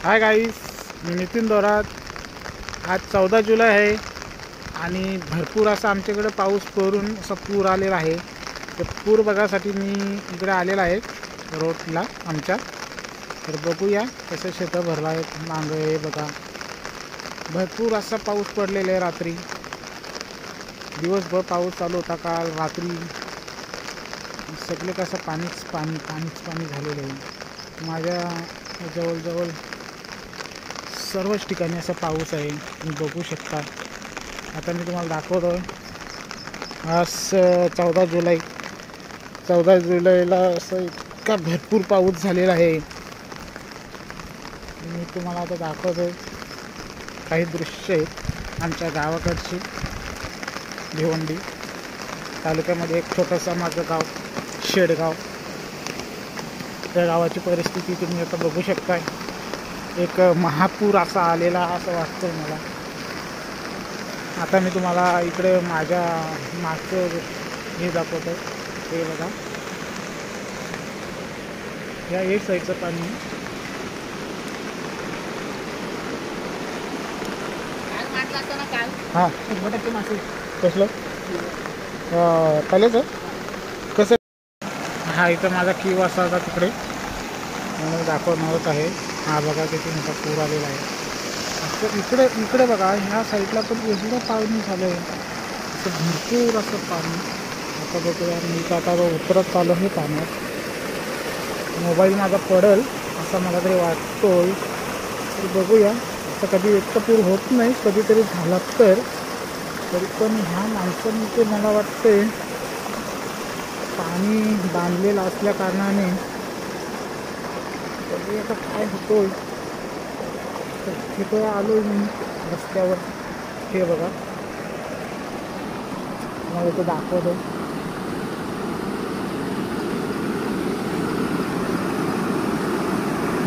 Hi guys, मी नितीन दोरात। आज 14 जुलै आहे आणि भरपूर असा आमच्याकडे पाऊस पडून असा पूर आलेला आहे। तर पूर बघासाठी मी इकडे आलेला आहे रोडला आमच्या। तर बघूया कसं शेतं भरला आहे, मांग आहे बघा। भरपूर असा पाऊस पडलेला आहे, रात्री दिवसभर पाऊस चालू होता। काल रात्री सगळे कसं पाणीच पाणी झालेलं आहे। माझ्या जवळजवळ सर्वच ठिकाणी असा पाऊस आहे, तुम्ही बघू शकता। आता मी तुम्हाला दाखवतो। आज 14 जुलैला असं इतका भरपूर पाऊस झालेला आहे। मी तुम्हाला आता दाखवतो काही दृश्य आहेत आमच्या गावाकडची। भिवंडी तालुक्यामध्ये एक छोटंसं माझं गाव शेडगाव। त्या गावाची परिस्थिती तुम्ही आता बघू शकता। एक महापूर असा आलेला असं वाटतं मला। आता मी तुम्हाला इकडे माझ्या मागचं हे दाखवतो। हे बघा, या एक साईडचं पाणी। हां, 100% मासे कसलं पहिलेच कसं। हा, इथं माझा किव असा होता तिकडे, म्हणून दाखवणारच आहे। हा बघा किती मोठा पूर आलेला आहे। इकडे बघा, ह्या साईडला पण एवढं पाणी झालं आहे, असं भरपूर असं पाणी। आता बघूया, मी तर आता उतरत चालू आहे पाण्यात। मोबाईल माझा पडेल असं मला तरी वाटतोय। तर बघूया, असं कधी इतका पूर होत नाही, कधीतरी झाला तरी पण ह्या माणसांनी ते मला वाटते पाणी बांधलेलं असल्या कारणाने बघूया आता काय होतोय। तर तिथं आलो मी रस्त्यावर। हे बघा, मला इथं दाखवतो।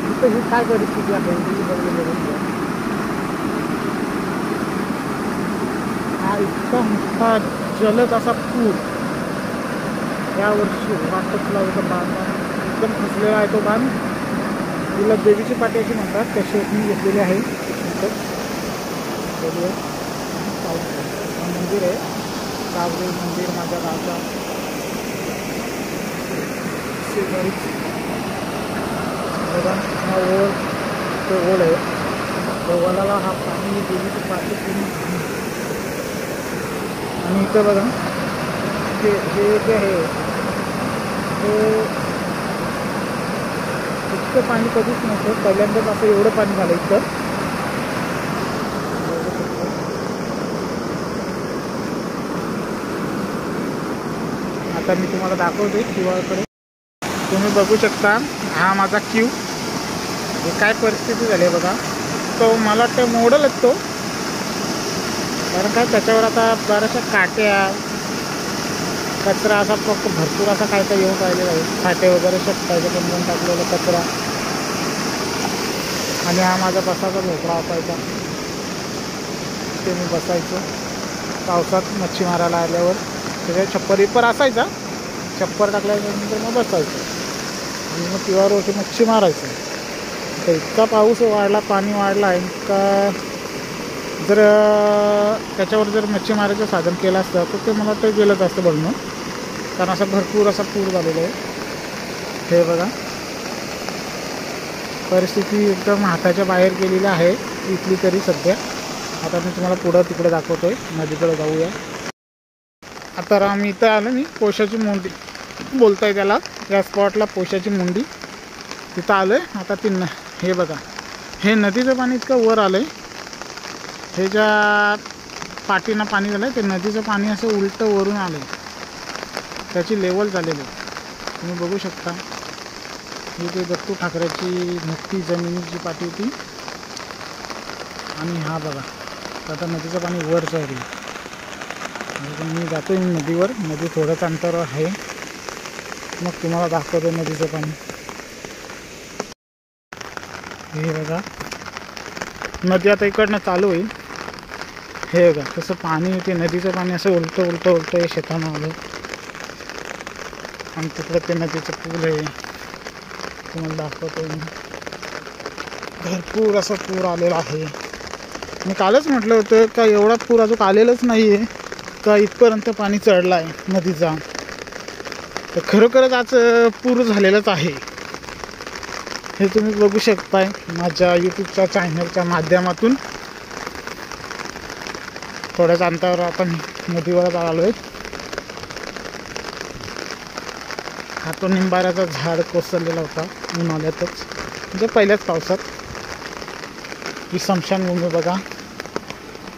तिथं ही काय परिस्थिती आहे हा इतका मोठा जलद असा पूर यावर्षी वाटत लावतं। बांध एकदम फसलेला आहे तो बांध। तिला देवीची पाटी अशी म्हणतात, तशी मी घेतलेली आहे। बघूया, मंदिर आहे कावरे मंदिर माझ्या गावचा शेजारीच। बघा, हा ओळ तो ओळ आहे। त्या ओळाला हा पाणी देवीची पाटी पूर्ण। आणि इथं बघा, हे जे आहे ते इतकं पाणी कधीच नव्हतं, पहिल्यांदाच असं एवढं पाणी झालं इतकं। आता मी तुम्हाला दाखवते किवाकडे, तुम्ही बघू शकता। हा माझा क्यू, हे काय परिस्थिती झाली आहे बघा। तो मला वाटतं मोडलच तो, कारण काय त्याच्यावर आता बऱ्याचशा काट्या कचरा असा भरपूर असा काय काय येऊन राहिलेला आहे। फाटे वगैरे शकतायचं पण येऊन टाकलेला कचरा। आणि हा माझा बसाचा झोपडा असायचा, ते मी बसायचो पावसात मच्छी मारायला आल्यावर। त्याच्या छप्पर असायचा, छप्पर टाकल्यानंतर मग बसायचं आणि मग किवारवरती मच्छी मारायचं। तर इतका पाऊस वाढला, पाणी वाढला आहे का, जर त्याच्यावर जर मच्छी मारायचं साधन केलं असतं तर ते मला वाटतं गेलंच असतं बनणं, कारण असा भरपूर असा पूर झालेला आहे। हे बघा, परिस्थिती एकदम हाताच्या बाहेर गेलेली आहे इथली तरी सध्या। आता मी तुम्हाला पुढं तिकडे दाखवतोय, नदीकडे जाऊया। आता आम्ही इथं आलो, मी पोशाची मुंडी बोलताय त्याला, या स्पॉटला पोशाची मुंडी तिथं आलो आहे। आता हे बघा, हे नदीचं पाणी इतकं वर आलं आहे। हे ज्या पाटीनं पाणी झालं आहे, ते नदीचं पाणी असं उलटं वरून आलं आहे, त्याची लेवल झालेली आहे। तुम्ही बघू शकता, ही ते दत्तू ठाकरेची मोठी जमिनीची पाटी होती। आणि हा बघा, आता नदीचं पाणी वर जाईल। मी जातो नदीवर, नदी थोडंच अंतरावर आहे, मग तुम्हाला दाखवतो नदीचं पाणी। हे बघा, नदी आता इकडनं चालू होईल। हे बघा तसं पाणी, ते नदीचं पाणी असं उलटं शेतानं आलं। आणि तिकडं ते नदीचं पूल आहे, तुम्हाला दाखवतो मी। भरपूर असा पूर आलेला आहे. मी कालच म्हटलं होतं का एवढा पूर अजून आलेलाच नाही आहे का इथपर्यंत पाणी चढलं आहे नदीचा. तर खरोखरच आज पूर झालेलंच आहे. हे तुम्ही बघू शकताय माझ्या यूट्यूबच्या चॅनलच्या माध्यमातून. थोड्याच अंतरावर आता मी नदीवर आलो आहे. हा तो निंबाऱ्याचा झाड कोसळलेला होता उन्हाळ्यातच, म्हणजे पहिल्याच पावसात. ही स्मशानभूमी बघा,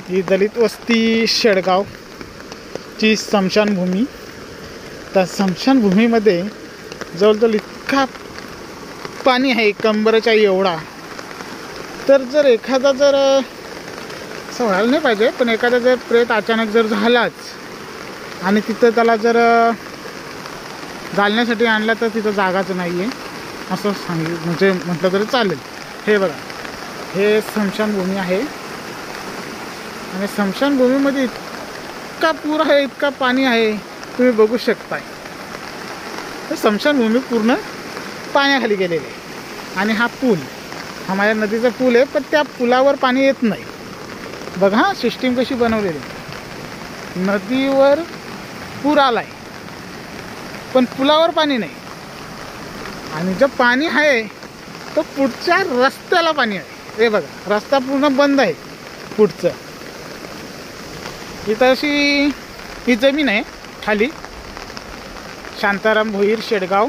ही दलित वस्ती शेडगावची स्मशानभूमी. त्या स्मशानभूमीमध्ये जवळजवळ इतका पाणी आहे कंबरेच्या एवढा. तर जर एखादा जर असं व्हायला नाही पाहिजे, पण एखादा जर प्रेत अचानक जर झालाच आणि तिथं त्याला जर घालण्यासाठी आणला तर तिथं जागाच नाही आहे असं म्हणजे म्हटलं तरी चालेल. हे बघा, हे स्मशानभूमी आहे आणि स्मशानभूमीमध्ये इतका पूर आहे, इतका पाणी आहे, तुम्ही बघू शकताय. हे स्मशानभूमी पूर्ण पाण्याखाली गेलेली आहे. आणि हा पूल, हा माझ्या नदीचा पूल आहे, पण त्या पुलावर पाणी येत नाही. बघा हा सिस्टीम कशी बनवलेली. नदीवर पूर आलाय पण पुलावर पाणी नाही. आणि जे पाणी आहे तो पुढच्या रस्त्याला पाणी आहे. हे बघा, रस्ता पूर्ण बंद आहे पुढचं. इथं अशी ही जमीन आहे खाली, शांताराम भोईर शेडगाव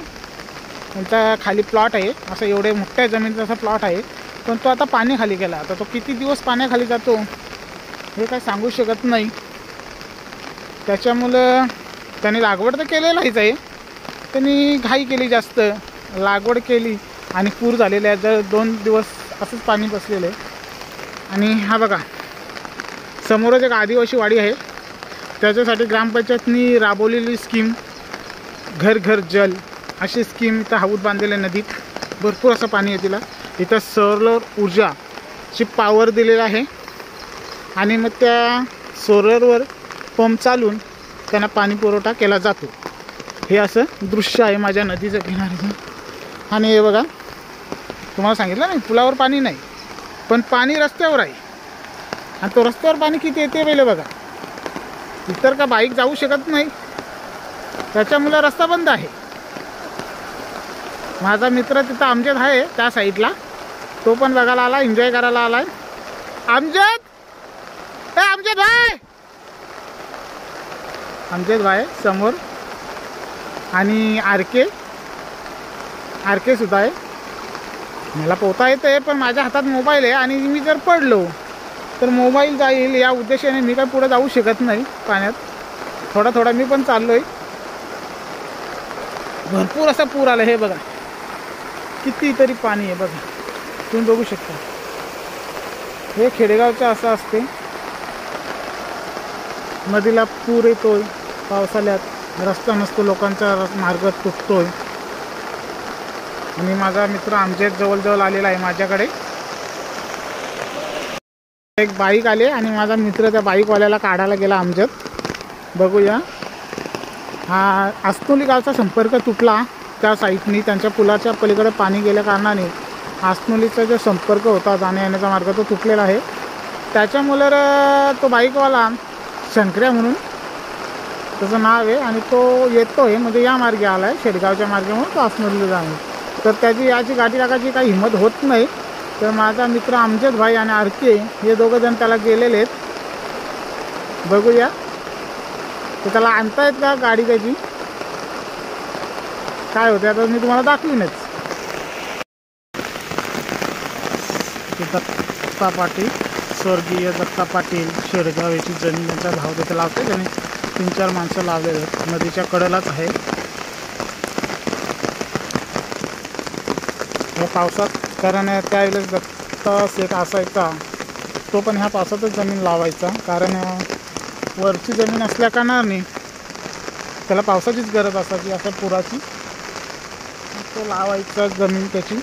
त्यांचा खाली प्लॉट आहे. असं एवढे मोठ्या जमिनीचा असा प्लॉट आहे, पण तो आता पाण्याखाली गेला. आता तो किती दिवस पाण्याखाली जातो हे काय सांगू शकत नाही. त्याच्यामुळं त्यांनी लागवड तर केलेलाच आहे, त्यांनी घाई केली, जास्त लागवड केली आणि पूर झालेला आहे. जर 2 दिवस असंच पाणी बसलेलं आहे. आणि हा बघा समोरच एक आदिवासी वाडी आहे, त्याच्यासाठी ग्रामपंचायतनी राबवलेली स्कीम घर घर जल अशी स्कीम. इथं हौद बांधलेलं आहे नदीत, भरपूर असं पाणी आहे तिला. इथं सोलर ऊर्जाची पॉवर दिलेलं आहे आणि मग त्या सोलरवर पंप चालून त्यांना पाणी पुरवठा केला जातो. हे असं दृश्य आहे माझ्या नदीचं किनाऱ्याचं. आणि हे बघा, तुम्हाला सांगितलं नाही पुलावर पाणी नाही, पण पाणी रस्त्यावर आहे. आणि तो रस्त्यावर पाणी किती येते पहिले बघा. इतर का बाईक जाऊ शकत नाही, त्याच्यामुळे रस्ता बंद आहे. माझा मित्र तिथं आमजेद आहे त्या साईडला, तो पण बघायला आला, एन्जॉय करायला आलाय. आमजेद, ए आमजेद भाई, आमजेद भाई समोर. आणि आर के सुद्धा आहे. मला पोहता येतं आहे, पण माझ्या हातात मोबाईल आहे आणि मी जर पडलो तर मोबाईल जाईल या उद्देशाने मी काय पुढे जाऊ शकत नाही पाण्यात. थोडा थोडा मी पण चाललो आहे. भरपूर असा पूर आला. हे बघा कितीतरी पाणी आहे बघा, तुम्ही बघू शकता. हे खेडेगावचं असं असते, नदीला पूर येतोय पावसाळ्यात, रस्ता नसतो, लोकांचा मार्ग तुटतोय. आणि माझा मित्र आमच्या जवळजवळ आलेला आहे माझ्याकडे. एक बाईक आले आणि माझा मित्र त्या बाईकवाल्याला काढायला गेला आमच्यात. बघूया, हा आस्तोली गावचा संपर्क तुटला त्या साईडनी. त्यांच्या पुलाच्या पलीकडे पाणी गेल्या कारणाने आस्तोलीचा जो संपर्क होता, जाण्या येण्याचा मार्ग तो तुटलेला आहे. त्याच्यामुळे तो बाईकवाला शंकर्या म्हणून त्याचं नाव आहे आणि तो येतो आहे, म्हणजे या मार्गे आला आहे, शेडगावच्या मार्गे, म्हणून तो आसनोलीला जाणे. तर त्याची याची गाडी टाकायची काही हिंमत होत नाही. तर माझा मित्र आमजेद भाई आणि आर के हे दोघंजण त्याला गेलेले आहेत. बघूया तर त्याला आणतायत का गाडी त्याची, काय होते आता मी तुम्हाला दाखवीनच. दत्ता पाटील, स्वर्गीय दत्ता पाटील शेडगाव याची जमीन त्यांचा भाव तिथे लावते. त्याने 3-4 माणसं लावलेले आहेत. नदीच्या कडेलाच आहे. या पावसात, कारण त्यावेळेस दत्ता शेठ असायचा, तो पण ह्या पावसातच जमीन लावायचा. कारण वरची जमीन असल्या कारणाने त्याला पावसाचीच गरज असायची, अशा पुराची. तो लावायचा जमीन त्याची.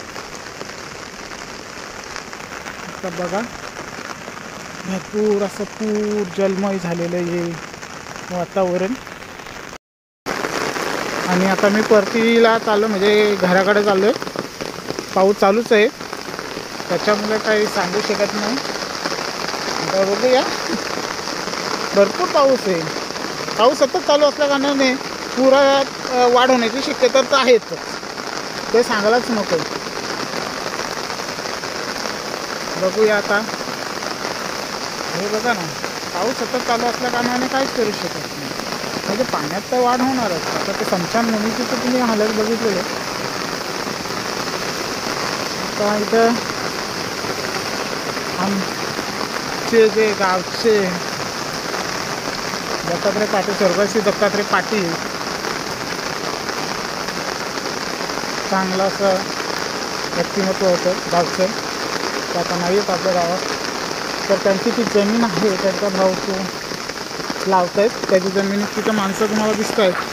आता बघा भरपूर असं पूर जलमय झालेलं आहे वातावरण. आणि आता मी परतीला चाललो, म्हणजे घराकडे चाललो आहे. पाऊस चालूच आहे, त्याच्यामुळे काही सांगू शकत नाही. आता बघूया. भरपूर पाऊस आहे. पाऊस सतत चालू असल्या कारणाने पुरात वाढ होण्याची शक्यता तर आहेच, ते सांगायलाच नको. बघूया आता. हे बघा ना, पाऊस सतत चालू असल्या कारणाने काहीच करू शकत नाही. म्हणजे पाण्यात तर वाढ होणारच. आता ते समशान नदीची तर तुम्ही हालत बघितलेले. आता इथं आमचे जे गावचे दत्तात्रय पाटील, स्वर्गस्वी दत्तात्रय पाटील, चांगलं असं व्यक्तिमत्व होतं गावचं. ते आता नाही येत आपल्या गावात. तर त्यांची ती जमीन आहे, त्यांचा भाऊ तो लावत आहेत. त्याची जमिनीत तिथं माणसं तुम्हाला दिसत आहेत.